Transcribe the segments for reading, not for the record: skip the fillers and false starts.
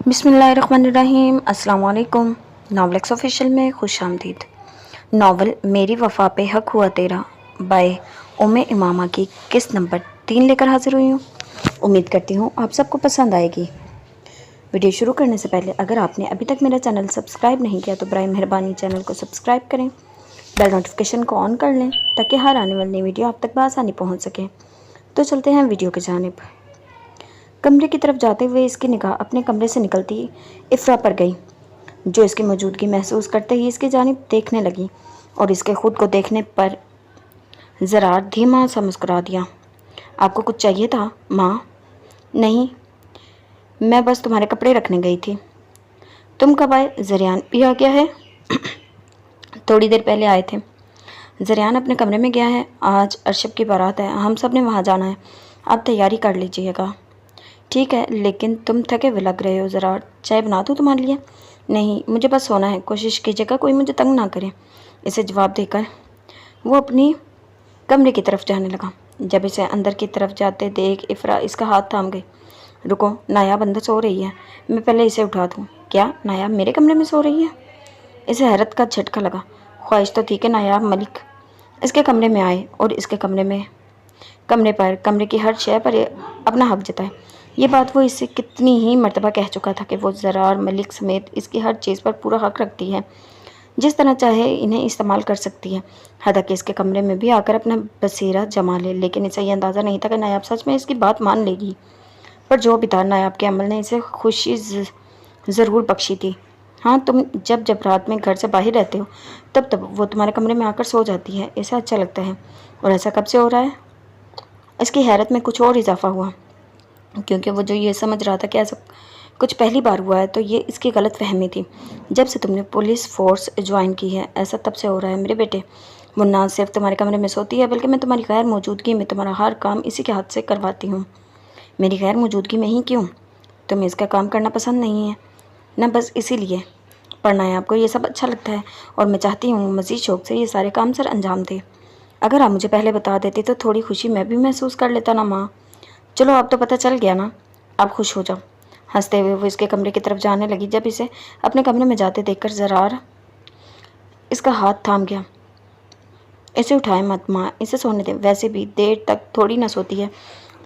बिस्मिल्लाहिर्रहमानिर्रहीम। अस्सलाम वालेकुम। नॉवलेक्स ऑफिशियल में खुश आमदीद। नावल मेरी वफ़ा पे हक हुआ तेरा बाय उम्मे इमामा की किस्त नंबर 3 लेकर हाजिर हुई हूँ। उम्मीद करती हूँ आप सबको पसंद आएगी। वीडियो शुरू करने से पहले अगर आपने अभी तक मेरा चैनल सब्सक्राइब नहीं किया तो बराए मेहरबानी चैनल को सब्सक्राइब करें, बेल नोटिफिकेशन को ऑन कर लें ताकि हर आने वाली नई वीडियो आप तक बआसानी पहुँच सके। तो चलते हैं वीडियो की जानिब। कमरे की तरफ जाते हुए इसकी निगाह अपने कमरे से निकलती इफ़रा पर गई, जो इसकी मौजूदगी महसूस करते ही इसकी जानिब देखने लगी और इसके खुद को देखने पर ज़रा धीमा सा मुस्कुरा दिया। आपको कुछ चाहिए था माँ? नहीं, मैं बस तुम्हारे कपड़े रखने गई थी। तुम कब आए? ज़रियान भी आ गया है। थोड़ी देर पहले आए थे। ज़रियान अपने कमरे में गया है, आज अरशब की बारात है, हम सब ने वहाँ जाना है, आप तैयारी कर लीजिएगा। ठीक है, लेकिन तुम थके हुए लग रहे हो, ज़रा चाय बना दूँ तुम्हारे लिए? नहीं, मुझे बस सोना है, कोशिश कीजिएगा कोई मुझे तंग ना करे। इसे जवाब देकर वो अपनी कमरे की तरफ जाने लगा। जब इसे अंदर की तरफ जाते देख इफ़रा इसका हाथ थाम गई। रुको, नायाब अंदर सो रही है, मैं पहले इसे उठा दूँ। क्या नायाब मेरे कमरे में सो रही है? इसे हैरत का झटका लगा। ख्वाहिश तो थी कि नायाब मलिक इसके कमरे में आए और इसके कमरे की हर शय पर अपना हक जताए। ये बात वो इससे कितनी ही मर्तबा कह चुका था कि वो ज़रार मलिक समेत इसकी हर चीज़ पर पूरा हक रखती है, जिस तरह चाहे इन्हें इस्तेमाल कर सकती है। हद कि इसके कमरे में भी आकर अपना बसेरा जमा ले, लेकिन इसे यह अंदाज़ा नहीं था कि नायाब सच में इसकी बात मान लेगी। पर जो भी था, नायाब के अमल ने इसे खुशी ज़रूर बख्शी थी। हाँ, तुम जब जब रात में घर से बाहर रहते हो तब तब वो तुम्हारे कमरे में आकर सो जाती है, इसे अच्छा लगता है। और ऐसा कब से हो रहा है? इसकी हैरत में कुछ और इजाफा हुआ, क्योंकि वो जो ये समझ रहा था कि ऐसा कुछ पहली बार हुआ है तो ये इसकी गलत फहमी थी। जब से तुमने पुलिस फोर्स ज्वाइन की है ऐसा तब से हो रहा है मेरे बेटे। वो ना सिर्फ तुम्हारे कमरे में सोती है बल्कि मैं तुम्हारी गैर मौजूदगी में तुम्हारा हर काम इसी के हाथ से करवाती हूँ। मेरी गैर मौजूदगी में ही क्यों? तुम्हें इसका काम करना पसंद नहीं है ना? बस इसीलिए पढ़ना है आपको, ये सब अच्छा लगता है और मैं चाहती हूँ मज़ीद शौक़ से ये सारे काम सर अंजाम दे। अगर आप मुझे पहले बता देती तो थोड़ी खुशी मैं भी महसूस कर लेता ना माँ। चलो अब तो पता चल गया ना, आप खुश हो जाओ। हंसते हुए वो इसके कमरे की तरफ जाने लगी। जब इसे अपने कमरे में जाते देखकर ज़रार इसका हाथ थाम गया। इसे उठाए मत माँ, इसे सोने दें, वैसे भी देर तक थोड़ी ना सोती है,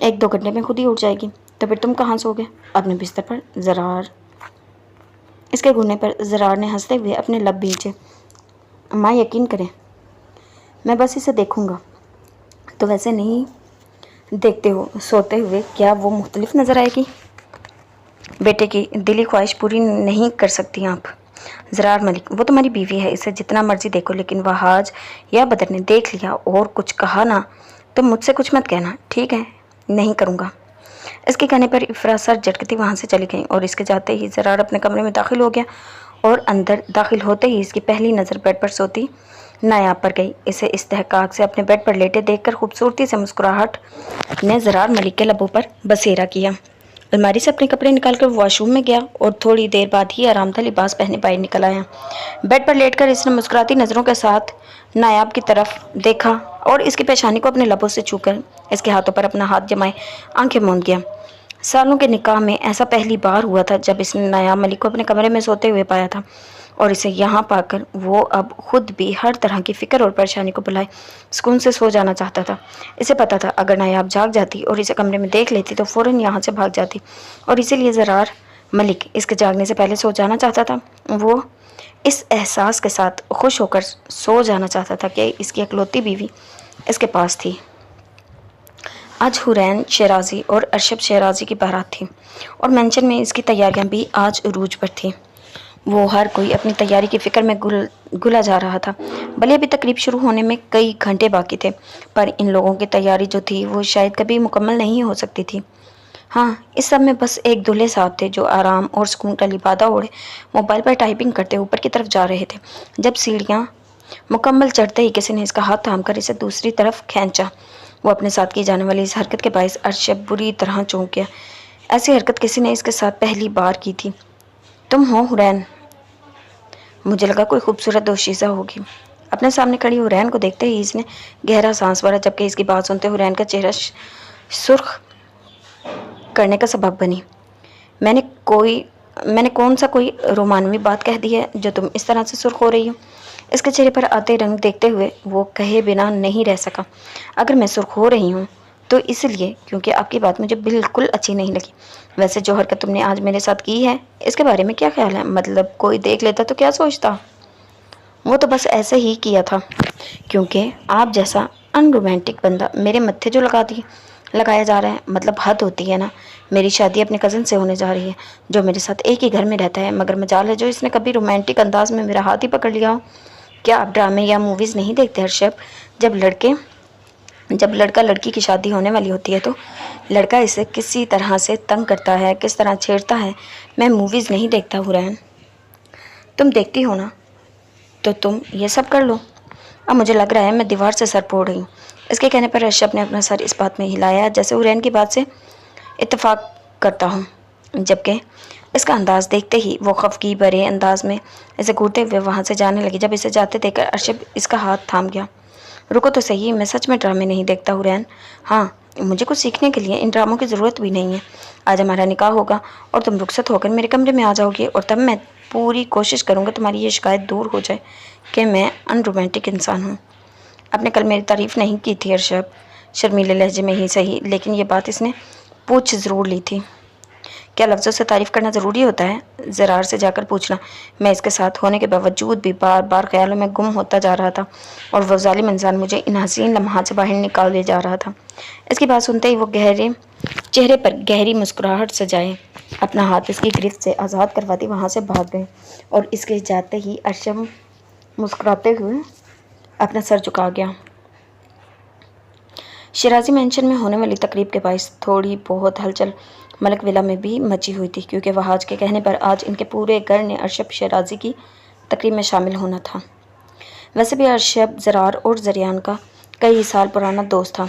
1-2 घंटे में खुद ही उठ जाएगी। तो फिर तुम कहाँ सोगे? अपने बिस्तर पर। ज़रार इसके घूरने पर ज़रार ने हंसते हुए अपने लब भींचे। माँ यकीन करें, मैं बस इसे देखूँगा। तो वैसे नहीं देखते हो सोते हुए, क्या वो मुख्तलिफ नज़र आएगी? बेटे की दिली ख्वाहिश पूरी नहीं कर सकती आप। ज़रार मलिक, वो तुम्हारी बीवी है, इसे जितना मर्जी देखो, लेकिन वह आज या बदर ने देख लिया और कुछ कहा ना तो मुझसे कुछ मत कहना, ठीक है? नहीं करूँगा। इसके कहने पर इफ़रा सर झटकती वहाँ से चली गई और इसके जाते ही ज़रार अपने कमरे में दाखिल हो गया और अंदर दाखिल होते ही इसकी पहली नज़र बेड पर सोती नायाब पर गई। इसे इस्तेहकाक से अपने बेड पर लेटे देखकर खूबसूरती से मुस्कुराहट ने ज़रार मलिक के लबों पर बसेरा किया। अलमारी से अपने कपड़े निकालकर वॉशरूम में गया और थोड़ी देर बाद ही आरामदा लिबास पहने बाहर निकल आया। बेड पर लेटकर इसने मुस्कुराती नज़रों के साथ नायाब की तरफ देखा और इसकी पेशानी को अपने लबों से छूकर इसके हाथों पर अपना हाथ जमाए आंखें मूंद गया। सालों के निकाह में ऐसा पहली बार हुआ था जब इसने नायाब मलिक को अपने कमरे में सोते हुए पाया था और इसे यहाँ पाकर वो अब खुद भी हर तरह की फ़िक्र और परेशानी को भुलाए सुकून से सो जाना चाहता था। इसे पता था अगर नायाब जाग जाती और इसे कमरे में देख लेती तो फ़ौरन यहाँ से भाग जाती और इसीलिए ज़रार मलिक इसके जागने से पहले सो जाना चाहता था। वो इस एहसास के साथ खुश होकर सो जाना चाहता था कि इसकी इकलौती बीवी इसके पास थी। आज हुरैन शराजी और अरशब शराजी की बारात थी और मेंशन में इसकी तैयारियां भी आज उरूज पर थी। वो हर कोई अपनी तैयारी की फ़िक्र में घुला जा रहा था। भले अभी तकरीब शुरू होने में कई घंटे बाकी थे, पर इन लोगों की तैयारी जो थी वो शायद कभी मुकम्मल नहीं हो सकती थी। हाँ, इस सब में बस एक दूल्हे साहब थे जो आराम और सुकून का लिबादा ओढ़े मोबाइल पर टाइपिंग करते ऊपर की तरफ जा रहे थे। जब सीढ़ियाँ मुकम्मल चढ़ते ही किसी ने इसका हाथ थाम कर इसे दूसरी तरफ खींचा। वो अपने साथ की जाने वाली इस हरकत के बायस अरशब बुरी तरह चौंक गया। ऐसी हरकत किसी ने इसके साथ पहली बार की थी। तुम हो हुरैन? मुझे लगा कोई खूबसूरत दोशीज़ा होगी। अपने सामने खड़ी हुरैन को देखते ही इसने गहरा सांस भरा, जबकि इसकी बात सुनते हुरैन का चेहरा सुर्ख करने का सबब बनी। मैंने कोई मैंने कौन सा कोई रोमानवी बात कह दी है जो तुम इस तरह से सुर्ख हो रही हो? इसके चेहरे पर आते रंग देखते हुए वो कहे बिना नहीं रह सका। अगर मैं सुर्ख हो रही हूँ तो इसलिए क्योंकि आपकी बात मुझे बिल्कुल अच्छी नहीं लगी। वैसे जो हरकत तुमने आज मेरे साथ की है, इसके बारे में क्या ख्याल है? मतलब कोई देख लेता तो क्या सोचता? वो तो बस ऐसे ही किया था, क्योंकि आप जैसा अनरोमांटिक बंदा मेरे मत्थे जो लगाया जा रहा है, मतलब हद होती है ना। मेरी शादी अपने कज़न से होने जा रही है, जो मेरे साथ एक ही घर में रहता है, मगर मजाल है जो इसने कभी रोमांटिक अंदाज में मेरा हाथ ही पकड़ लिया हो। क्या आप ड्रामे या मूवीज़ नहीं देखते हर्षभ? जब लड़का लड़की की शादी होने वाली होती है तो लड़का इसे किसी तरह से तंग करता है, किस तरह छेड़ता है। मैं मूवीज़ नहीं देखता हुरैन। तुम देखती हो ना, तो तुम ये सब कर लो। अब मुझे लग रहा है मैं दीवार से सर फोड़ रही हूँ। इसके कहने पर ऋषभ ने अपना सर इस बात में हिलाया जैसे हुरैन की बात से इत्तेफाक करता हूँ, जबकि इसका अंदाज़ देखते ही वो खफकी भरे अंदाज में इसे घूरते हुए वहाँ से जाने लगी। जब इसे जाते देखकर अर्शद इसका हाथ थाम गया। रुको तो सही, मैं सच में ड्रामे नहीं देखता हुरैन। हाँ, मुझे कुछ सीखने के लिए इन ड्रामों की ज़रूरत भी नहीं है। आज हमारा निकाह होगा और तुम रुखसत होकर मेरे कमरे में आ जाओगी, और तब मैं पूरी कोशिश करूँगा तुम्हारी ये शिकायत दूर हो जाए कि मैं अनरोमांटिक इंसान हूँ। आपने कल मेरी तारीफ़ नहीं की थी अर्शद, शर्मीले लहजे में ही सही, लेकिन ये बात इसने पूछ ज़रूर ली थी। क्या लफ्ज़ों से तारीफ़ करना ज़रूरी होता है? ज़रार से जाकर पूछना। मैं इसके साथ होने के बावजूद भी बार बार ख्यालों में गुम होता जा रहा था, और वह ज़ालिम इंसान मुझे इन हसीन लम्हात से बाहर निकाल ले जा रहा था। इसकी बात सुनते ही वो गहरे चेहरे पर गहरी मुस्कुराहट सजाए अपना हाथ इसकी गिरफ्त से आज़ाद करवाती वहाँ से भाग गए, और इसके जाते ही अर्शद मुस्कुराते हुए अपना सर झुका गया। शिराजी मेंशन में होने वाली तकरीब के बायस थोड़ी बहुत हलचल मलक विला में भी मची हुई थी, क्योंकि वहाज के कहने पर आज इनके पूरे घर ने अर्शद शिराजी की तकरीब में शामिल होना था। वैसे भी अर्शद ज़रार और ज़रियान का कई साल पुराना दोस्त था,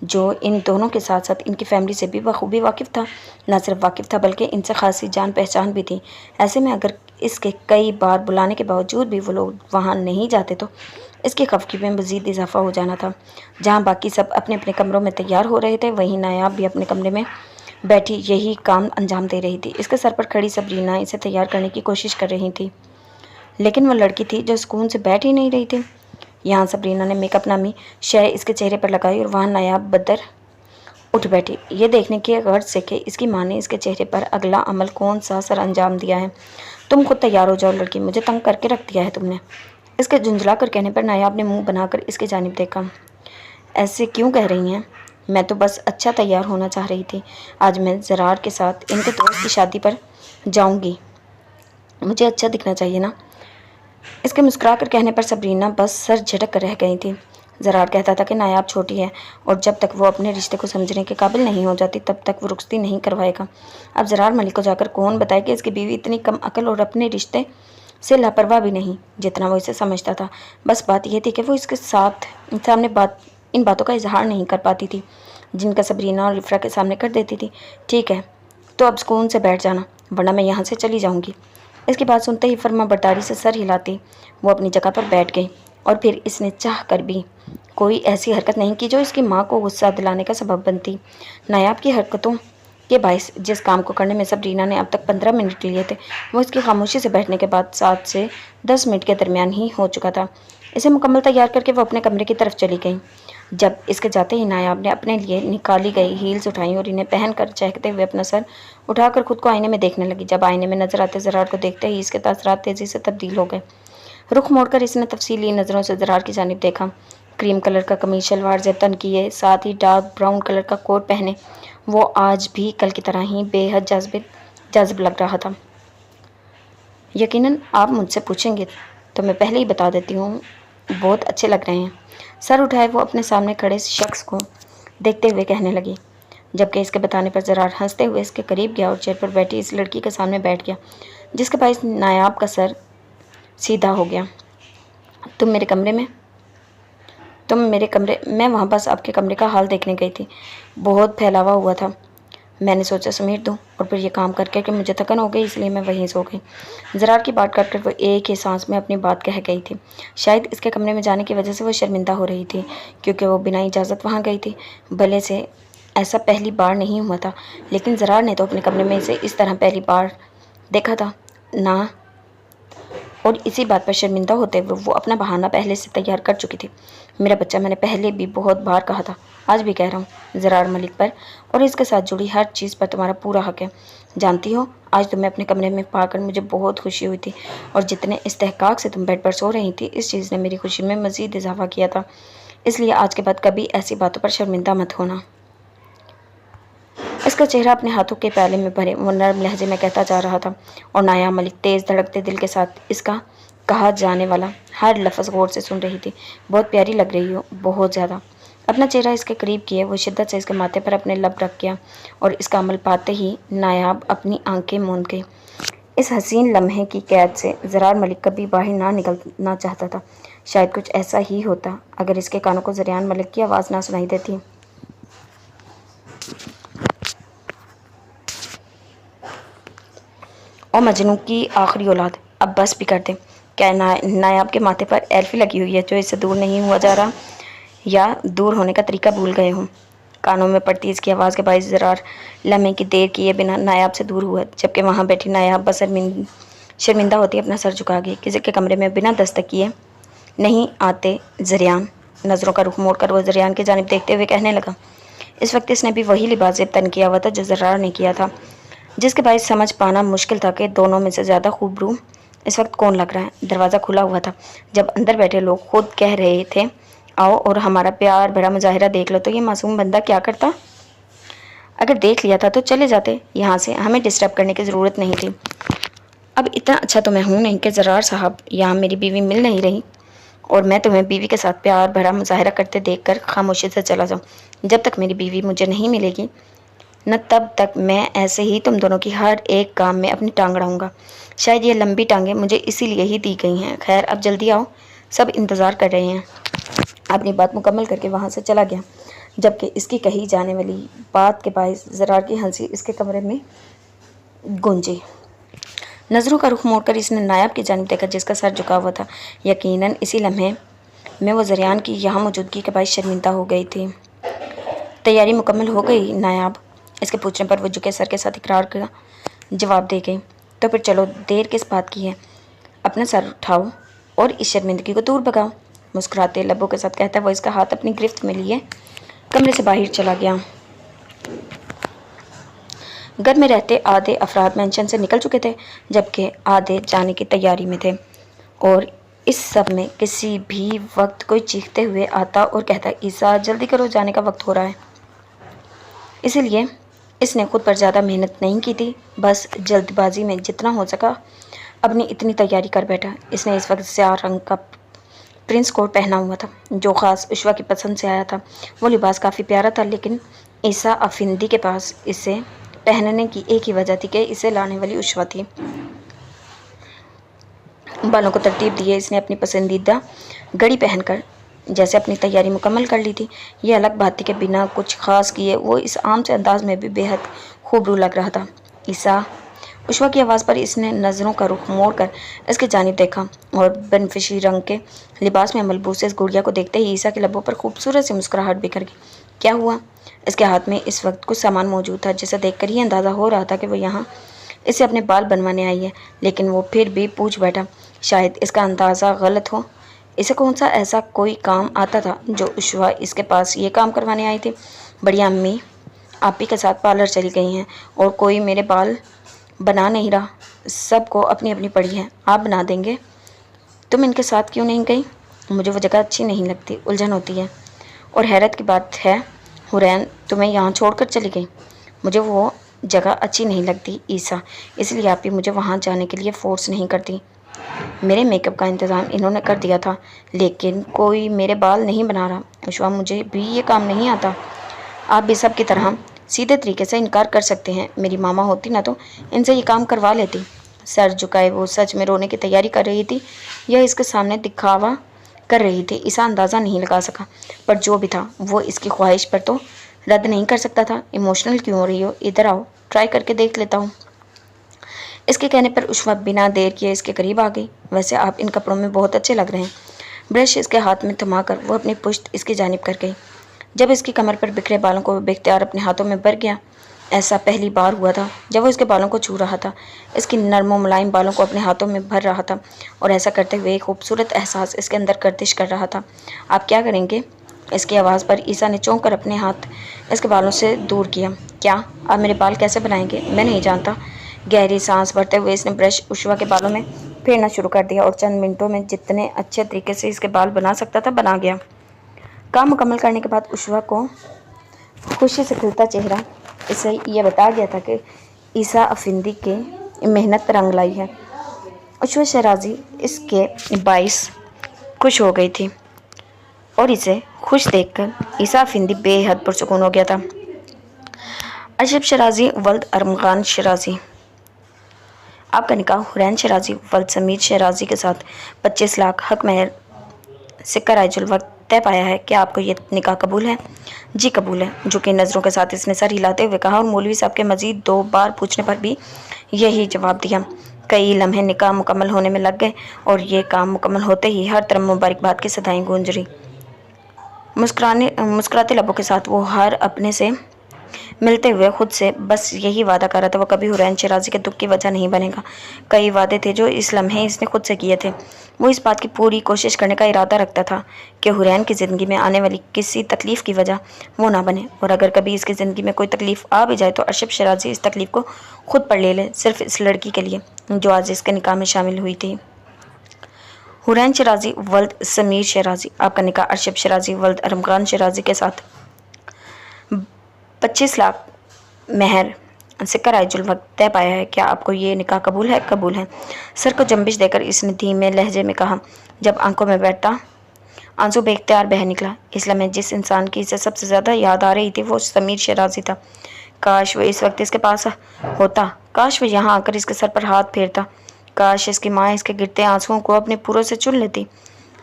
जो इन दोनों के साथ साथ इनकी फैमिली से भी बखूबी वाकिफ़ था। न सिर्फ वाकिफ़ था बल्कि इनसे खासी जान पहचान भी थी। ऐसे में अगर इसके कई बार बुलाने के बावजूद भी वो लोग वहाँ नहीं जाते तो इसकी खफगी में मज़ीद इजाफा हो जाना था। जहाँ बाकी सब अपने अपने कमरों में तैयार हो रहे थे, वहीं नायाब भी अपने कमरे में बैठी यही काम अंजाम दे रही थी। इसके सर पर खड़ी सबरीना इसे तैयार करने की कोशिश कर रही थी, लेकिन वह लड़की थी जो सुकून से बैठ ही नहीं रही थी। यहाँ सबरीना ने मेकअप नामी शय इसके चेहरे पर लगाई और वहाँ नायाब बदर उठ बैठी, ये देखने की गर्ज से कि इसकी माँ ने इसके चेहरे पर अगला अमल कौन सा सर अंजाम दिया है। तुम खुद तैयार हो जाओ लड़की, मुझे तंग करके रख दिया है तुमने। इसके झुंझला कर कहने पर नायाब ने मुंह बनाकर इसकी जानिब देखा। ऐसे क्यों कह रही हैं? मैं तो बस अच्छा तैयार होना चाह रही थी। आज मैं ज़रार के साथ इनके दोस्त की शादी पर जाऊंगी, मुझे अच्छा दिखना चाहिए ना। इसके मुस्कुरा कर कहने पर सबरीना बस सर झटक कर रह गई थी। ज़रार कहता था कि नायाब छोटी है और जब तक वो अपने रिश्ते को समझने के काबिल नहीं हो जाती तब तक वो रुखसती नहीं करवाएगा। अब ज़रार मलिक को जाकर कौन बताए कि इसकी बीवी इतनी कम अकल और अपने रिश्ते से लापरवाह भी नहीं जितना वो इसे समझता था। बस बात यह थी कि वो इसके सामने इन बातों का इजहार नहीं कर पाती थी, जिनका सबरीना और रिफ्रा के सामने कर देती थी। ठीक है, तो अब सुकून से बैठ जाना, वरना मैं यहाँ से चली जाऊँगी। इसकी बात सुनते ही फरमा बरदारी से सर हिलाती वो अपनी जगह पर बैठ गई, और फिर इसने चाह कर भी कोई ऐसी हरकत नहीं की जो इसकी माँ को गुस्सा दिलाने का सबब बनती। नायाब की हरकतों के बायस जिस काम को करने में सबरीना ने अब तक 15 मिनट लिए थे, वो इसकी खामोशी से बैठने के बाद 7 से 10 मिनट के दरमियान ही हो चुका था। इसे मुकम्मल तैयार करके वो अपने कमरे की तरफ चली गई। जब इसके जाते ही नायाब ने अपने लिए निकाली गई हील्स उठाई और इन्हें पहनकर चहकते हुए अपना सर उठाकर खुद को आईने में देखने लगी। जब आईने में नजर आते ज़रार को देखते ही इसके तासरात तेज़ी से तब्दील हो गए। रुख मोड़कर इसने तफसीली नज़रों से ज़रार की जानिब देखा। क्रीम कलर का कमीज शलवार जेब तन किए, साथ ही डार्क ब्राउन कलर का कोट पहने वो आज भी कल की तरह ही बेहद जाज़िब लग रहा था। यकीनन आप मुझसे पूछेंगे तो मैं पहले ही बता देती हूँ, बहुत अच्छे लग रहे हैं। सर उठाए वो अपने सामने खड़े शख्स को देखते हुए कहने लगी, जबकि इसके बताने पर ज़रार हंसते हुए इसके करीब गया और चेयर पर बैठी इस लड़की के सामने बैठ गया, जिसके बायस नायाब का सर सीधा हो गया। मैं वहाँ बस आपके कमरे का हाल देखने गई थी, बहुत फैलावा हुआ था। मैंने सोचा समेट दूँ, और फिर ये काम करके कि मुझे थकन हो गई, इसलिए मैं वहीं सो गई। ज़रार की बात काट कर वो एक ही सांस में अपनी बात कह गई थी। शायद इसके कमरे में जाने की वजह से वो शर्मिंदा हो रही थी, क्योंकि वो बिना इजाज़त वहाँ गई थी। भले से ऐसा पहली बार नहीं हुआ था, लेकिन ज़रार ने तो अपने कमरे में इसे इस तरह पहली बार देखा था ना। और इसी बात पर शर्मिंदा होते हुए वो अपना बहाना पहले से तैयार कर चुकी थी। मेरा बच्चा, मैंने पहले भी बहुत बार कहा था, आज भी कह रहा हूँ, ज़रार मलिक पर और इसके साथ जुड़ी हर चीज़ पर तुम्हारा पूरा हक है। जानती हो, आज तुम्हें अपने कमरे में पाकर मुझे बहुत खुशी हुई थी, और जितने इस्तेहकाक से तुम बेड पर सो रही थी, इस चीज़ ने मेरी खुशी में मज़ीद इजाफा किया था। इसलिए आज के बाद कभी ऐसी बातों पर शर्मिंदा मत होना। इसका चेहरा अपने हाथों के प्याले में भरे वो नर्म लहजे में कहता जा रहा था, और नाया मलिक तेज़ धड़कते दिल के साथ इसका कहा जाने वाला हर लफ्ज़ गौर से सुन रही थी। बहुत प्यारी लग रही हो, बहुत ज़्यादा। अपना चेहरा इसके करीब किए वो शिद्दत से इसके माथे पर अपने लब रख गया, और इसका अमल पाते ही नायाब अपनी आंखें मूंद गई। इस हसीन लम्हे की कैद से ज़रार मलिक कभी बाहर ना निकलना चाहता था। शायद कुछ ऐसा ही होता अगर इसके कानों को ज़रियान मलिक की आवाज़ ना सुनाई देती। और मजनू की आखिरी औलाद, अब बस भी कर दें। क्या नायाब के माथे पर एल्फी लगी हुई है जो इससे दूर नहीं हुआ जा रहा, या दूर होने का तरीका भूल गए हों? कानों में पड़ती इसकी आवाज़ के बायस ज़रार लम्हे की देर किए बिना नायाब से दूर हुआ, जबकि वहाँ बैठी नायाब बस शर्मिंदा होती अपना सर झुका गई। किसी के कमरे में बिना दस्तक किए नहीं आते ज़रियान। नज़रों का रुख मोड़कर वो ज़रियान की जानिब देखते हुए कहने लगा। इस वक्त इसने भी वही लिबास तन किया हुआ था जो ज़रार ने किया था, जिसके बायस समझ पाना मुश्किल था कि दोनों में से ज़्यादा खूबरू इस वक्त कौन लग रहा है। दरवाज़ा खुला हुआ था। जब अंदर बैठे लोग खुद कह रहे थे, आओ और हमारा प्यार भरा मुजाहिरा देख लो, तो ये मासूम बंदा क्या करता? अगर देख लिया था तो चले जाते यहाँ से, हमें डिस्टर्ब करने की ज़रूरत नहीं थी। अब इतना अच्छा तो मैं हूँ नहीं कि ज़रार साहब यहाँ मेरी बीवी मिल नहीं रही और मैं तुम्हें बीवी के साथ प्यार भरा मुजाहिरा करते देखकर खामोशी से चला जाऊँ। जब तक मेरी बीवी मुझे नहीं मिलेगी न, तब तक मैं ऐसे ही तुम दोनों की हर एक काम में अपनी टांग अड़ाऊँगा। शायद ये लंबी टांगें मुझे इसीलिए ही दी गई हैं। खैर, अब जल्दी आओ, सब इंतज़ार कर रहे हैं। अपनी बात मुकम्मल करके वहाँ से चला गया, जबकि इसकी कही जाने वाली बात के बायस ज़रार की हंसी इसके कमरे में गूंजी। नज़रों का रुख मोड़कर इसने नायाब की जानिब देखा, जिसका सर झुका हुआ था। यकीनन इसी लम्हे में वो ज़रियान की यहाँ मौजूदगी के बायस शर्मिंदा हो गई थी। तैयारी मुकम्मल हो गई नायाब? इसके पूछने पर वो झुके सर के साथ इकरार का जवाब दे गई। तो फिर चलो, देर किस बात की है? अपना सर उठाओ और इस शर्मिंदगी को दूर भगाओ। मुस्कुराते लबों के साथ कहता वो इसका हाथ अपनी गिरफ्त में लिए कमरे से बाहर चला गया। घर में रहते आधे अफराद मेंशन से निकल चुके थे, जबकि आधे जाने की तैयारी में थे, और इस सब में किसी भी वक्त कोई चीखते हुए आता और कहता, ईसा जल्दी करो, जाने का वक्त हो रहा है। इसीलिए इसने खुद पर ज़्यादा मेहनत नहीं की थी, बस जल्दबाजी में जितना हो सका अपनी इतनी तैयारी कर बैठा। इसने इस वक्त स्याह रंग का प्रिंस कोट पहना हुआ था, जो ख़ास उश्वा की पसंद से आया था। वो लिबास काफ़ी प्यारा था, लेकिन ईसा अफिंदी के पास इसे पहनने की एक ही वजह थी कि इसे लाने वाली उश्वा थी। बालों को तरतीब दिए इसने अपनी पसंदीदा घड़ी पहनकर जैसे अपनी तैयारी मुकम्मल कर ली थी। ये अलग बात थी कि बिना कुछ ख़ास किए वो इस आम से अंदाज में भी बेहद खूबरू लग रहा था। ईसा, उश्वा की आवाज़ पर इसने नज़रों का रुख मोड़कर इसकी जानिब देखा, और बनफशी रंग के लिबास में मलबूस इस गुड़िया को देखते ही ईसा के लबों पर खूबसूरत सी मुस्कुराहट बिखर गई। क्या हुआ? इसके हाथ में इस वक्त कुछ सामान मौजूद था, जिसे देखकर ही अंदाज़ा हो रहा था कि वो यहाँ इसे अपने बाल बनवाने आई है, लेकिन वो फिर भी पूछ बैठा। शायद इसका अंदाज़ा गलत हो। इसे कौन सा ऐसा कोई काम आता था जो उश्वा इसके पास ये काम करवाने आई थी? बड़ी अम्मी आप ही के साथ पार्लर चली गई हैं और कोई मेरे बाल बना नहीं रहा। सबको अपनी अपनी पड़ी है, आप बना देंगे। तुम इनके साथ क्यों नहीं गई? मुझे वो जगह अच्छी नहीं लगती, उलझन होती है। और हैरत की बात है हुरैन तुम्हें यहाँ छोड़कर चली गई। मुझे वो जगह अच्छी नहीं लगती ईसा, इसलिए आप ही मुझे वहाँ जाने के लिए फ़ोर्स नहीं करती। मेरे मेकअप का इंतज़ाम इन्होंने कर दिया था, लेकिन कोई मेरे बाल नहीं बना रहा। उश्वा, मुझे भी ये काम नहीं आता। आप भी सब की तरह सीधे तरीके से इनकार कर सकते हैं। मेरी मामा होती ना तो इनसे ये काम करवा लेती। सर झुकाए वो सच में रोने की तैयारी कर रही थी या इसके सामने दिखावा कर रही थी, इसका अंदाज़ा नहीं लगा सका। पर जो भी था वो इसकी ख्वाहिश पर तो रद्द नहीं कर सकता था। इमोशनल क्यों हो रही हो? इधर आओ, ट्राई करके देख लेता हूँ। इसके कहने पर उश्वा बिना देर किए इसके करीब आ गई। वैसे आप इन कपड़ों में बहुत अच्छे लग रहे हैं। ब्रश इसके हाथ में थमाकर वो अपनी पुश्त इसकी जानिब कर गई। जब इसकी कमर पर बिखरे बालों को बेख्तियार अपने हाथों में भर गया ऐसा पहली बार हुआ था जब वो इसके बालों को छू रहा था, इसकी नरम और मुलायम बालों को अपने हाथों में भर रहा था और ऐसा करते हुए एक खूबसूरत एहसास इसके अंदर गर्दिश कर रहा था। आप क्या करेंगे? इसकी आवाज़ पर ईसा ने चौंक कर अपने हाथ इसके बालों से दूर किया। क्या? आप मेरे बाल कैसे बनाएंगे? मैं नहीं जानता। गहरी सांस भरते हुए इसने ब्रश उषवा के बालों में फेरना शुरू कर दिया और चंद मिनटों में जितने अच्छे तरीके से इसके बाल बना सकता था बना गया। काम मुकम्मल करने के बाद उषवा को खुशी से खिलता चेहरा इसे यह बता गया था कि ईसा अफिंदी के मेहनत रंग लाई है। उषवा शराजी इसके 22 खुश हो गई थी और इसे खुश देखकर ईसा अफिंदी बेहद पुरसुकून हो गया था। अरशब शराजी वल्द अरमगान शराजी। आपका निकाह हुरैन शराजी वल्द समीर शराजी के साथ 25 लाख हक महर सिक्का राइजुल वक्त तय पाया है। क्या आपको ये निकाह कबूल है? जी कबूल है, जो कि नज़रों के साथ इसने सर हिलाते हुए कहा और मौलवी साहब के मजीद 2 बार पूछने पर भी यही जवाब दिया। कई लम्हे निकाह मुकम्मल होने में लग गए और ये काम मुकम्मल होते ही हर तरफ मुबारकबाद की सदाएं गूंज रही। मुस्कुराते लबों के साथ वो हर अपने से मिलते हुए खुद से बस यही वादा कर रहा था, वो कभी हुरैन शराजी के दुख की वजह नहीं बनेगा। कई वादे थे जो इस लम्हे इसने खुद से किए थे। वो इस बात की पूरी कोशिश करने का इरादा रखता था कि हुरैन की ज़िंदगी में आने वाली किसी तकलीफ़ की वजह वो ना बने, और अगर कभी इसकी ज़िंदगी में कोई तकलीफ़ आ भी जाए तो अरशब शराजी इस तकलीफ़ को खुद पर ले ले, सिर्फ इस लड़की के लिए जो आज इसके निकाह में शामिल हुई थी। हुरैन शराजी वल्द समीर शराजी। आपका निकाह अरशब शराजी वल्द अरमगान शराजी के साथ 25 लाख महर सिक्का राइजुल वक्त तय पाया है। क्या आपको ये निकाह कबूल है? कबूल है। सर को जंबिश देकर इसने धीमे लहजे में कहा। जब आंखों में बैठा आंसू बेख्तियार बह निकला। इस लम्हे जिस इंसान की इसे सबसे ज़्यादा याद आ रही थी वो समीर शराजी था। काश वो इस वक्त इसके पास होता, काश वो यहाँ आकर इसके सर पर हाथ फेरता, काश इसकी माँ इसके गिरते आंसुओं को अपने पूरों से चुन लेती।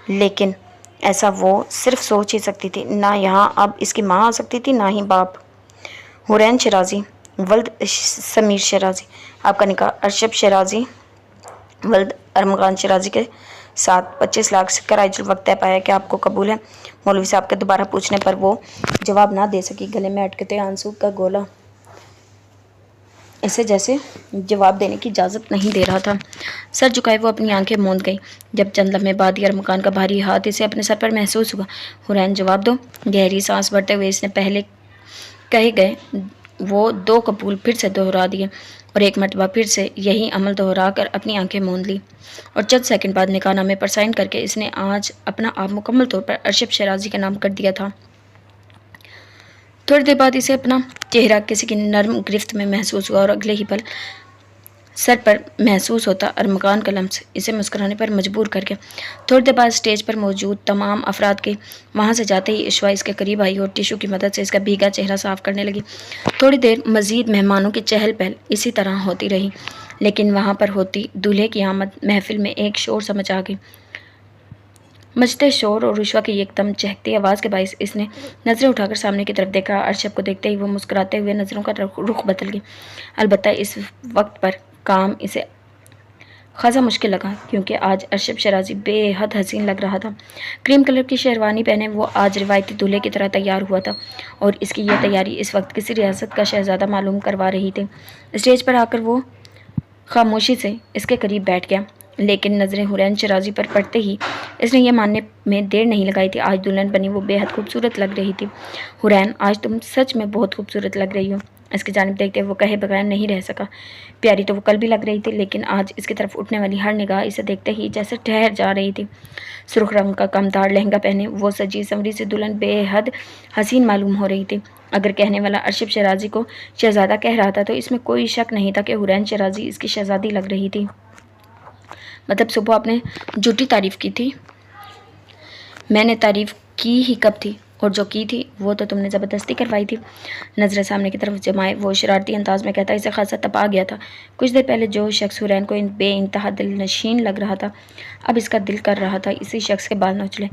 लेकिन ऐसा वो सिर्फ सोच ही सकती थी। ना यहाँ अब इसकी माँ आ सकती थी, ना ही बाप। हुरैन शराजी वल्द समीर शराजी। आपका निकाह अरशब शराजी वल्द अरमगान शराजी के साथ 25 लाख सिक्का राइजुल वक्त तय पाया। कि आपको कबूल है? मौलवी साहब के दोबारा पूछने पर वो जवाब ना दे सकी। गले में अटकते आंसू का गोला इसे जैसे जवाब देने की इजाज़त नहीं दे रहा था। सर झुकाए वो अपनी आंखें मूंद गई। जब चंद लम्हे बाद अरमगान का भारी हाथ इसे अपने सर पर महसूस हुआ। हुरैन जवाब दो। गहरी सांस भरते हुए इसने पहले कहे गए वो 2 कबूल फिर से दोहरा दिए और एक मरतबा फिर से यही अमल दोहरा कर अपनी आंखें मूंद ली और चंद सेकंड बाद निकाहनामे पर साइन करके इसने आज अपना आप मुकम्मल तौर पर अरशब शराजी का नाम कर दिया था। थोड़ी देर बाद इसे अपना चेहरा किसी की नरम गिरफ्त में महसूस हुआ और अगले ही पल सर पर महसूस होता अरमगान का लम्स इसे मुस्कुराने पर मजबूर कर गया। थोड़ी देर बाद स्टेज पर मौजूद तमाम अफराद के वहाँ से जाते ही इशवा इसके करीब आई और टिशू की मदद से इसका भीगा चेहरा साफ करने लगी। थोड़ी देर मज़ीद मेहमानों की चहल पहल इसी तरह होती रही, लेकिन वहाँ पर होती दूल्हे की आमद महफिल में एक शोर समझ आ गई। मचते शोर और उषवा की एकदम चहकती आवाज़ के बायस इसने नज़रें उठाकर सामने की तरफ देखा। अरशब को देखते ही वो मुस्कुराते हुए नज़रों का रुख बदल गई। अलबत्ता इस वक्त पर काम इसे खासा मुश्किल लगा, क्योंकि आज अरशब शराजी बेहद हसीन लग रहा था। क्रीम कलर की शेरवानी पहने वो आज रिवायती दूल्हे की तरह तैयार हुआ था और इसकी यह तैयारी इस वक्त किसी रियासत का शहजादा मालूम करवा रही थी। स्टेज पर आकर वो खामोशी से इसके करीब बैठ गया, लेकिन नज़रें हुरैन शराजी पर पड़ते ही इसने यह मानने में देर नहीं लगाई थी आज दुल्हन बनी वो बेहद खूबसूरत लग रही थी। हुरैन, आज तुम सच में बहुत खूबसूरत लग रही हो। इसकी जानिब देखते वो कहे बगैर नहीं रह सका। प्यारी तो वो कल भी लग रही थी, लेकिन आज इसकी तरफ उठने वाली हर निगाह इसे देखते ही जैसे ठहर जा रही थी। सुर्ख रंग का कमदार लहंगा पहने वो सजी संवरी से दुल्हन बेहद हसीन मालूम हो रही थी। अगर कहने वाला अरशब शराजी को शहजादा कह रहा था तो इसमें कोई शक नहीं था कि हुरैन शराजी इसकी शहजादी लग रही थी। मतलब सुबह आपने झूठी तारीफ़ की थी, मैंने तारीफ़ की ही कब थी, और जो की थी वो तो तुमने ज़बरदस्ती करवाई थी। नज़र सामने की तरफ जमाए वो शरारती अंदाज में कहता इसे खासा तपा गया था। कुछ देर पहले जो शख्स हुरैन को बेइंतहा दिलनशीन लग रहा था, अब इसका दिल कर रहा था इसी शख्स के बाल नोच ले,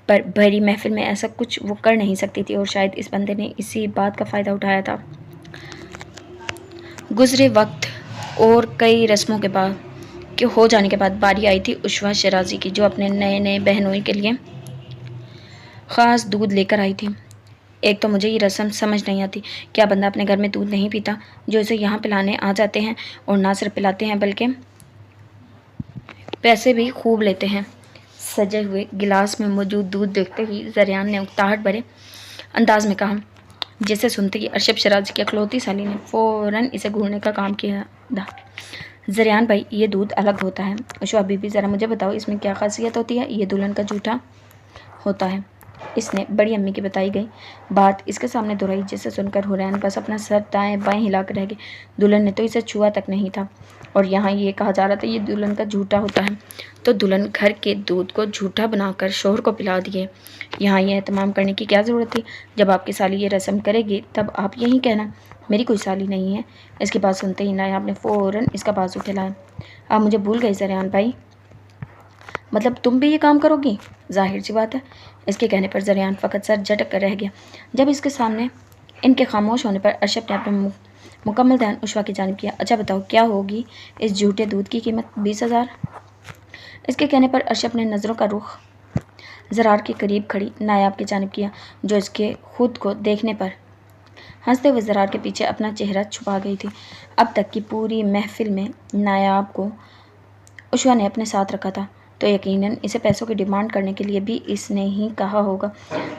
पर भरी महफिल में ऐसा कुछ वो कर नहीं सकती थी और शायद इस बंदे ने इसी बात का फ़ायदा उठाया था। गुज़रे वक्त और कई रस्मों के बाद के हो जाने के बाद बारी आई थी उषवा शराजी की, जो अपने नए नए बहनोई के लिए ख़ास दूध लेकर आई थी। एक तो मुझे ये रस्म समझ नहीं आती, क्या बंदा अपने घर में दूध नहीं पीता जो इसे यहाँ पिलाने आ जाते हैं, और ना सिर्फ पिलाते हैं बल्कि पैसे भी खूब लेते हैं। सजे हुए गिलास में मौजूद दूध देखते ही जरियान ने उकताहट भरे अंदाज में कहा, जिसे सुनते ही अरशद शराजी की अखलौती साली ने फ़ौरन इसे घूरने का काम किया था। जरियान भाई, ये दूध अलग होता है। उशवा बीबी, ज़रा मुझे बताओ इसमें क्या खासियत होती है? ये दुल्हन का जूठा होता है। इसने बड़ी अम्मी की बताई गई बात इसके सामने दोहराई, जिसे सुनकर हुरैन बस अपना सर दाएं बाएं हिलाकर रह गई। दुल्हन ने तो इसे छुआ तक नहीं था, और यहाँ ये कहा जा रहा था ये दुल्हन का झूठा होता है, तो दुल्हन घर के दूध को झूठा बनाकर शोहर को पिला दिए। यहाँ ये एहतमाम करने की क्या ज़रूरत थी? जब आपकी साली ये रस्म करेगी तब आप यही कहना मेरी कोई साली नहीं है। इसकी बात सुनते ही नायाब ने फ़ौरन इसका बाजू फैलाया। आप मुझे भूल गए जरियान भाई, मतलब तुम भी ये काम करोगी? जाहिर सी बात है। इसके कहने पर जरियान फ़कत सर झटक कर रह गया। जब इसके सामने इनके खामोश होने पर अरशद ने अपना मुकम्मल ध्यान उशवा की जानिब किया। अच्छा बताओ, क्या होगी इस झूठे दूध की कीमत? 20,000। इसके कहने पर अरशद ने नज़रों का रुख ज़रार के करीब खड़ी नायाब की जानिब किया, जो इसके खुद को देखने पर हंसते हुए ज़रार के पीछे अपना चेहरा छुपा गई थी। अब तक की पूरी महफिल में नायाब को उशवा ने अपने साथ रखा था, तो यकीनन इसे पैसों की डिमांड करने के लिए भी इसने ही कहा होगा,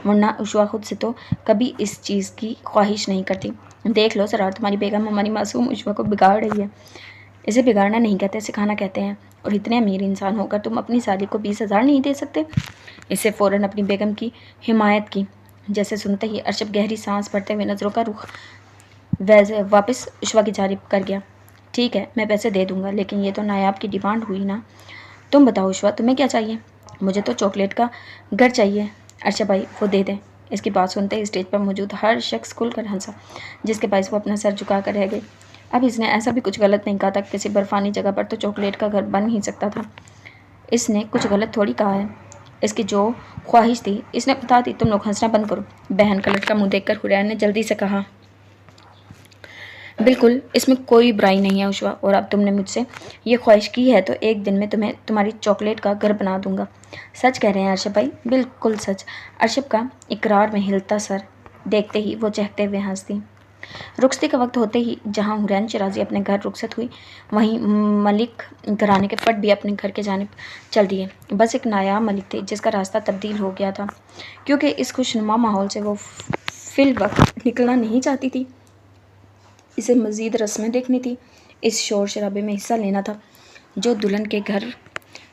वरना उशवा खुद से तो कभी इस चीज़ की ख्वाहिश नहीं करती। देख लो ज़रा, तुम्हारी बेगम हमारी मासूम उशवा को बिगाड़ रही है। इसे बिगाड़ना नहीं कहते, सिखाना कहते हैं। और इतने अमीर इंसान होकर तुम अपनी साली को 20,000 नहीं दे सकते? इससे फ़ौरन अपनी बेगम की हिमायत की। जैसे सुनते ही अरशद गहरी सांस भरते हुए नज़रों का रुख वैसे वापस उशवा की जानिब कर गया। ठीक है, मैं पैसे दे दूंगा, लेकिन ये तो नायाब की डिमांड हुई ना। तुम बताओ उशवा, तुम्हें क्या चाहिए? मुझे तो चॉकलेट का घर चाहिए। अच्छा भाई, वो दे दें। इसकी बात सुनते ही स्टेज पर मौजूद हर शख्स खुलकर हंसा, जिसके बायस वो अपना सर झुका कर रह गई। अब इसने ऐसा भी कुछ गलत नहीं कहा था, किसी बर्फानी जगह पर तो चॉकलेट का घर बन ही सकता था। इसने कुछ गलत थोड़ी कहा है। इसकी जो ख्वाहिश थी इसने बता दी। तुम लोग हंसना बंद करो। बहन का लटका मुँह देखकर हुरैन ने जल्दी से कहा, बिल्कुल, इसमें कोई बुराई नहीं है उशवा, और अब तुमने मुझसे ये ख्वाहिश की है तो एक दिन में तुम्हें तुम्हारी चॉकलेट का घर बना दूंगा। सच कह रहे हैं अरशद भाई? बिल्कुल सच। अरशद का इकरार में हिलता सर देखते ही वो चहकते हुए हंसती। रुखसती का वक्त होते ही जहाँ हुरैन शराजी अपने घर रुखसत हुई, वहीं मलिक घराने के फट भी अपने घर के जानिब चल दिए। बस एक नायाब मलिक थे जिसका रास्ता तब्दील हो गया था, क्योंकि इस खुशनुमा माहौल से वो फिल वक्त निकलना नहीं चाहती थी। इसे मज़ीद रस्में देखनी थी, इस शोर शराबे में हिस्सा लेना था जो दुल्हन के घर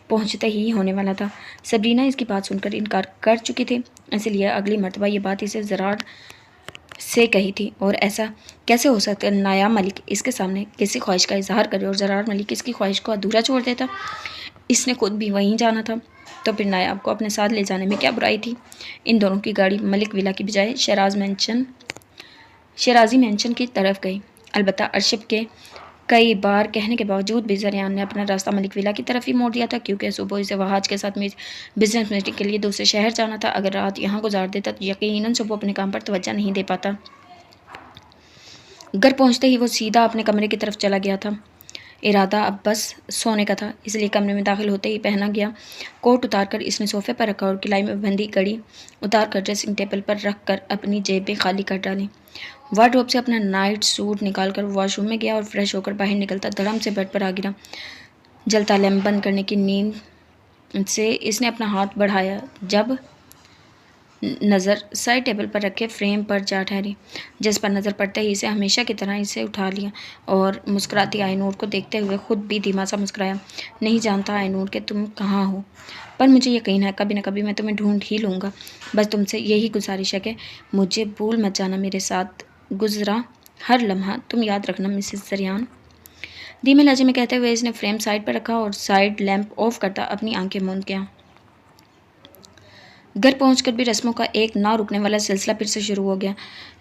पहुंचते ही होने वाला था। सबरीना इसकी बात सुनकर इनकार कर चुकी थी, इसलिए अगली मर्तबा ये बात इसे ज़रार से कही थी। और ऐसा कैसे हो सकता है नायाब मलिक इसके सामने किसी ख्वाहिश का इजहार करे और ज़रार मलिक इसकी ख्वाहिश को अधूरा छोड़ देता? इसने खुद भी वहीं जाना था, तो फिर नायाब को अपने साथ ले जाने में क्या बुराई थी? इन दोनों की गाड़ी मलिक विला की बजाय शराजी मेंशन की तरफ गई। अलबत्ता अरशद के कई बार कहने के बावजूद भी जरियान ने अपना रास्ता मलिक विला की तरफ ही मोड़ दिया था, क्योंकि सुबह से वहाज के साथ बिजनेस मीटिंग के लिए दूसरे शहर जाना था। अगर रात यहाँ गुजार देता तो यकीनन सुबह अपने काम पर तवज्जो नहीं दे पाता। घर पहुँचते ही वो सीधा अपने कमरे की तरफ चला गया था। इरादा अब बस सोने का था, इसलिए कमरे में दाखिल होते ही पहना गया कोट उतारकर इसने सोफे पर रखा और किलाई में बंधी घड़ी उतारकर ड्रेसिंग टेबल पर रखकर अपनी जेबें खाली कर डाली। वार्डरोब से अपना नाइट सूट निकालकर वॉशरूम में गया और फ्रेश होकर बाहर निकलता धड़म से बेड पर आ गिरा। जलता लैम्प बंद करने की नींद से इसने अपना हाथ बढ़ाया, जब नज़र साइड टेबल पर रखे फ्रेम पर जा ठहरी, जिस पर नज़र पड़ते ही इसे हमेशा की तरह इसे उठा लिया और मुस्कुराती आईनूर को देखते हुए खुद भी धीमा सा मुस्कुराया। नहीं जानता आईनूर कि तुम कहाँ हो, पर मुझे यकीन है कभी न कभी मैं तुम्हें ढूंढ ही लूँगा। बस तुमसे यही गुजारिश है कि मुझे भूल मत जाना। मेरे साथ गुजरा हर लम्हा तुम याद रखना मिसेस जरियान। धीमे लहजे में कहते हुए इसने फ्रेम साइड पर रखा और साइड लैंप ऑफ करता अपनी आंखें मूंद गया। घर पहुंचकर भी रस्मों का एक ना रुकने वाला सिलसिला फिर से शुरू हो गया।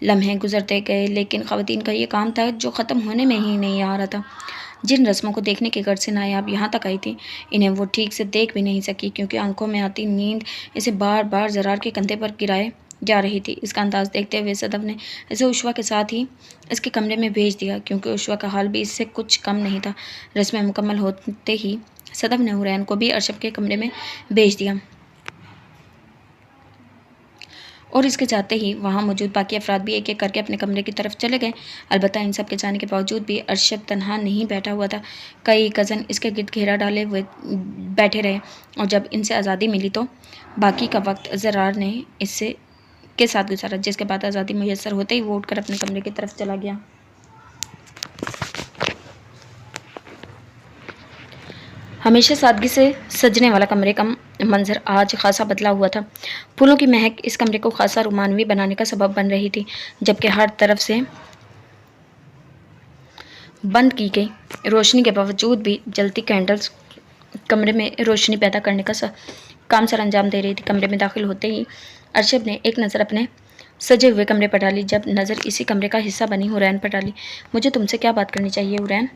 लम्हे गुजरते गए, लेकिन ख़वातीन का ये काम था जो ख़त्म होने में ही नहीं आ रहा था। जिन रस्मों को देखने के गर्ज से नायाब यहाँ तक आई थी, इन्हें वो ठीक से देख भी नहीं सकी, क्योंकि आंखों में आती नींद इसे बार बार ज़रार के कंधे पर गिराए जा रही थी। इसका अंदाज़ देखते हुए सदफ ने इसे उशवा के साथ ही इसके कमरे में भेज दिया, क्योंकि उशवा का हाल भी इससे कुछ कम नहीं था। रस्में मुकम्मल होते ही सदफ ने हुरैन को भी अरशद के कमरे में भेज दिया। और इसके जाते ही वहाँ मौजूद बाकी अफराद भी एक एक करके अपने कमरे की तरफ चले गए। अलबत्ता इन सब के जाने के बावजूद भी अरशद तनहा नहीं बैठा हुआ था। कई कज़न इसके गिर्द घेरा डाले हुए बैठे रहे और जब इनसे आज़ादी मिली तो बाकी का वक्त ज़रार ने इससे के साथ गुजारा, जिसके बाद आज़ादी मुयस्सर होते ही वो उठकर अपने कमरे की तरफ चला गया। हमेशा सादगी से सजने वाला कमरे का मंजर आज खासा बदला हुआ था। फूलों की महक इस कमरे को खासा रोमानवी बनाने का सबब बन रही थी, जबकि हर तरफ से बंद की गई रोशनी के बावजूद भी जलती कैंडल्स कमरे में रोशनी पैदा करने का काम सर अंजाम दे रही थी। कमरे में दाखिल होते ही अरशद ने एक नज़र अपने सजे हुए कमरे पर डाली, जब नज़र इसी कमरे का हिस्सा बनी हुरैन पर डाली। मुझे तुमसे क्या बात करनी चाहिए हुरैन?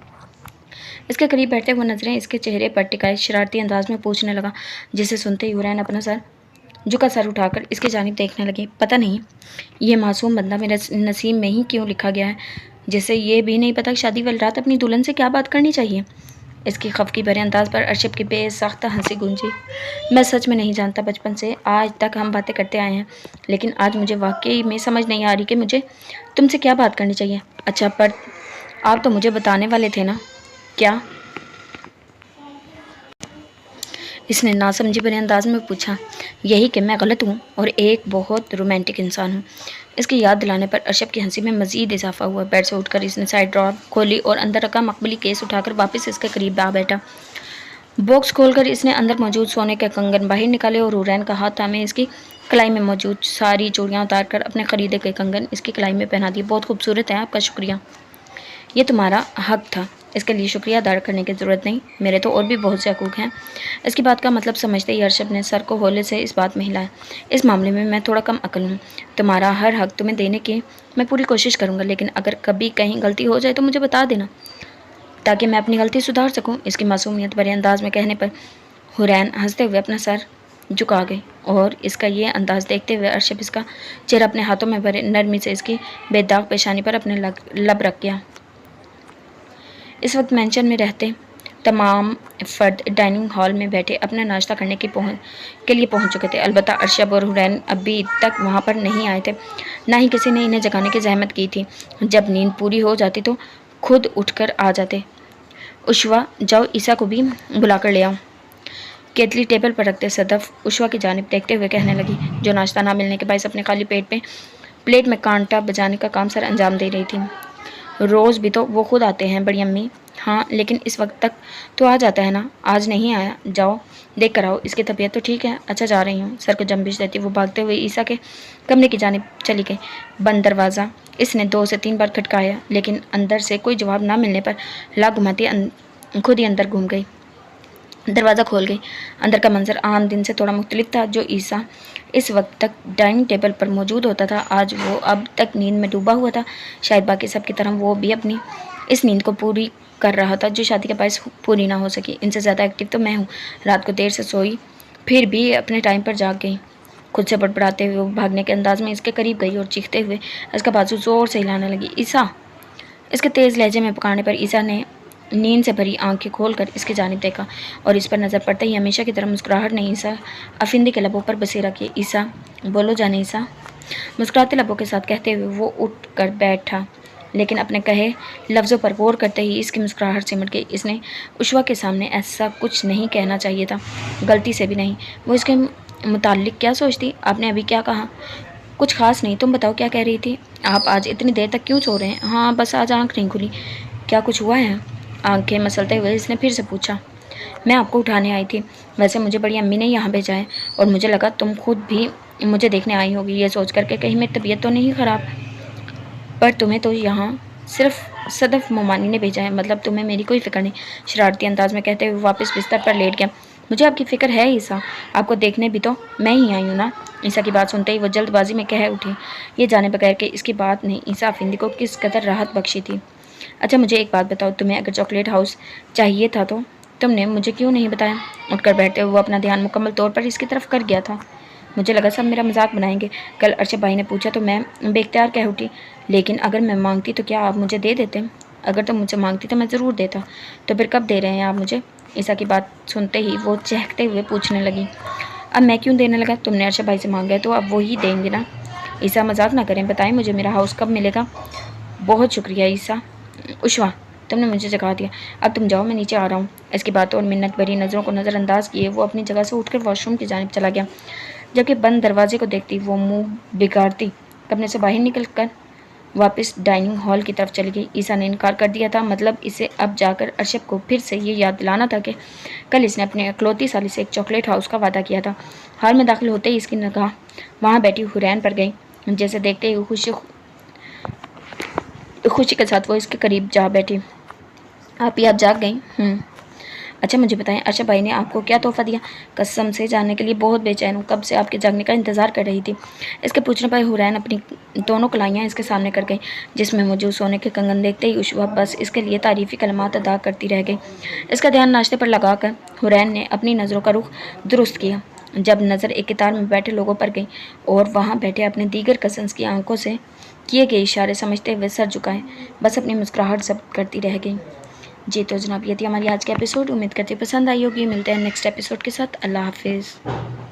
इसके करीब बैठते हुए नजरें इसके चेहरे पर टिकाए शरारती अंदाज में पूछने लगा, जिसे सुनते ही हुरैन अपना सर उठाकर इसकी जानिब देखने लगी। पता नहीं ये मासूम बंदा मेरे नसीब में ही क्यों लिखा गया है, जिसे ये भी नहीं पता कि शादी वाली रात अपनी दुल्हन से क्या बात करनी चाहिए। इसकी खफकी भरे अंदाज पर अरशद की बेसाख्ता हंसी गूंजी। मैं सच में नहीं जानता, बचपन से आज तक हम बातें करते आए हैं, लेकिन आज मुझे वाकई में समझ नहीं आ रही कि मुझे तुमसे क्या बात करनी चाहिए। अच्छा, पर आप तो मुझे बताने वाले थे ना? क्या? इसने नासमझी भरे अंदाज में पूछा। यही कि मैं गलत हूँ और एक बहुत रोमांटिक इंसान हूँ। इसकी याद दिलाने पर अरशद की हंसी में मज़ीद इजाफा हुआ। बेड से उठकर इसने साइड ड्रॉर खोली और अंदर रखा मकबली केस उठाकर वापस इसके करीब आ बैठा। बॉक्स खोलकर इसने अंदर मौजूद सोने के कंगन बाहर निकाले और हुरैन का हाथ थामे इसकी कलाई में मौजूद सारी चूड़ियाँ उतारकर अपने खरीदे गए कंगन इसकी कलाई में पहना दिए। बहुत खूबसूरत है, आपका शुक्रिया। ये तुम्हारा हक था, इसके लिए शुक्रिया अदा करने की ज़रूरत नहीं, मेरे तो और भी बहुत से हकूक़ हैं। इसकी बात का मतलब समझते ही अरशद ने सर को हौले से इस बात में हिलाया। इस मामले में मैं थोड़ा कम अकल हूँ। तुम्हारा हर हक तुम्हें देने की मैं पूरी कोशिश करूँगा, लेकिन अगर कभी कहीं गलती हो जाए तो मुझे बता देना, ताकि मैं अपनी गलती सुधार सकूँ। इसकी मासूमियत भरे अंदाज में कहने पर हुरैन हंसते हुए अपना सर झुका गई और इसका ये अंदाज़ देखते हुए अरशद इसका चेहरा अपने हाथों में भरे नरमी से इसकी बेदाग पेशानी पर अपने लब रख गया। इस वक्त मेंशन में रहते तमाम फ़र्द डाइनिंग हॉल में बैठे अपना नाश्ता करने के लिए पहुंच चुके थे। अलबत्ता अरशद और हुरैन अभी तक वहां पर नहीं आए थे, ना ही किसी ने इन्हें जगाने की जहमत की थी। जब नींद पूरी हो जाती तो खुद उठकर आ जाते। उशवा, जाओ ईसा को भी बुला कर ले आओ। केतली टेबल पर रखते सदफ उशवा की जानिब देखते हुए कहने लगी, जो नाश्ता ना मिलने के बायस अपने खाली प्लेट में कांटा बजाने का काम सर अंजाम दे रही थी। रोज़ भी तो वो खुद आते हैं बड़ी अम्मी। हाँ, लेकिन इस वक्त तक तो आ जाता है ना, आज नहीं आया। जाओ देख कर आओ, इसकी तबीयत तो ठीक है। अच्छा, जा रही हूँ। सर को जम्बिश देती वो भागते हुए ईसा के कमरे की जानिब चली गई। बंद दरवाज़ा इसने 2 से 3 बार खटकाया, लेकिन अंदर से कोई जवाब ना मिलने पर लाख घुमाती खुद ही अंदर घूम गई। दरवाज़ा खोल गई। अंदर का मंजर आम दिन से थोड़ा मुख्तलिफ था। जो ईसा इस वक्त तक डाइनिंग टेबल पर मौजूद होता था, आज वो अब तक नींद में डूबा हुआ था। शायद बाकी सब की तरह वो भी अपनी इस नींद को पूरी कर रहा था, जो शादी के बायस पूरी ना हो सकी। इनसे ज़्यादा एक्टिव तो मैं हूँ। रात को देर से सोई, फिर भी अपने टाइम पर जाग गई। खुद से बड़बड़ाते हुए वो भागने के अंदाज में इसके करीब गई और चीखते हुए इसका बाजू ज़ोर से हिलाने लगी। ईसा! इसके तेज़ लहजे में पुकारने पर ईसा ने नींद से भरी आंखें खोलकर इसकी जानिब देखा और इस पर नज़र पड़ते ही हमेशा की तरह मुस्कुराहट ने ईसा अफिंदी के लबों पर बसेरा किया। ईसा, बोलो जाने ईसा। मुस्कुराते लबों के साथ कहते हुए वो उठ कर बैठा, लेकिन अपने कहे लफ्ज़ों पर गौर करते ही इसकी मुस्कुराहट सिमट गई। इसने उशवा के सामने ऐसा कुछ नहीं कहना चाहिए था, गलती से भी नहीं। वो इसके मुताल्लिक क्या सोचती? आपने अभी क्या कहा? कुछ खास नहीं, तुम बताओ क्या कह रही थी? आप आज इतनी देर तक क्यों सो रहे हैं? हाँ, बस आज आँख नहीं खुली। क्या कुछ हुआ है? आंखें मसलते हुए इसने फिर से पूछा। मैं आपको उठाने आई थी। वैसे मुझे बड़ी अम्मी ने यहाँ भेजा है और मुझे लगा तुम खुद भी मुझे देखने आई होगी, ये सोच करके कहीं मेरी तबीयत तो नहीं ख़राब। पर तुम्हें तो यहाँ सिर्फ सदफ मोमानी ने भेजा है, मतलब तुम्हें मेरी कोई फ़िक्र नहीं। शरारती अंदाज में कहते हुए वापस बिस्तर पर लेट गया। मुझे आपकी फ़िक्र है ईसा, आपको देखने भी तो मैं ही आई हूँ ना। ईसा की बात सुनते ही वो जल्दबाजी में कह उठी, ये जाने बगैर कि इसकी बात ने ईसा अफिंदी को किस कदर राहत बख्शी थी। अच्छा, मुझे एक बात बताओ, तुम्हें अगर चॉकलेट हाउस चाहिए था तो तुमने मुझे क्यों नहीं बताया? उठकर बैठते हुए वो अपना ध्यान मुकम्मल तौर पर इसकी तरफ कर गया था। मुझे लगा सब मेरा मजाक बनाएंगे। कल अरशद भाई ने पूछा तो मैं बेख्तियार कह उठी, लेकिन अगर मैं मांगती तो क्या आप मुझे दे देते? अगर तुम मुझे मांगती तो मैं ज़रूर देता। तो फिर कब दे रहे हैं आप मुझे? ईसा की बात सुनते ही वो चहकते हुए पूछने लगी, अब मैं क्यों देने लगा? तुमने अरशद भाई से मांगा है तो अब वो ही देंगे ना। ईसा मजाक ना करें, बताएं मुझे मेरा हाउस कब मिलेगा। बहुत शुक्रिया ईसा। उशवा, तुमने मुझे जगा दिया, अब तुम जाओ, मैं नीचे आ रहा हूँ। इसकी बातों और मिन्नत भरी नज़रों को नज़रअंदाज किए वो अपनी जगह से उठकर वॉशरूम की जानिब चला गया। जबकि बंद दरवाजे को देखती वो मुंह बिगाड़ती कमरे से बाहर निकल कर वापस डाइनिंग हॉल की तरफ चली गई। ईसा ने इनकार कर दिया था, मतलब इसे अब जाकर अरशद को फिर से ये याद दिलाना था कि कल इसने अपने अकलौती साली से एक चॉकलेट हाउस का वादा किया था। हाल में दाखिल होते ही इसकी निगाह वहाँ बैठी हुरैन पर गई। जैसे देखते ही खुशी के साथ वो इसके करीब जा बैठी। आप ही आप जाग गई? अच्छा मुझे बताएं, अरशद भाई ने आपको क्या तोहफा दिया? कसम से जानने के लिए बहुत बेचैन हूँ, कब से आपके जागने का इंतज़ार कर रही थी। इसके पूछने पर हुरैन अपनी दोनों कलाइयाँ इसके सामने कर गई, जिसमें मौजूद सोने के कंगन देखते ही उशवा बस इसके लिए तारीफ़ी कलमात अदा करती रह गई। इसका ध्यान नाश्ते पर लगाकर हुरैन ने अपनी नज़रों का रुख दुरुस्त किया। जब नज़र एक कतार में बैठे लोगों पर गई और वहाँ बैठे अपने दीगर कज़न्स की आंखों से किए गए इशारे समझते हुए सर झुकाए बस अपनी मुस्कुराहट जब्त करती रह गई। जी तो जनाब, ये थी हमारी आज की एपिसोड। उम्मीद करती पसंद आई होगी। मिलते हैं नेक्स्ट एपिसोड के साथ। अल्लाह हाफिज़।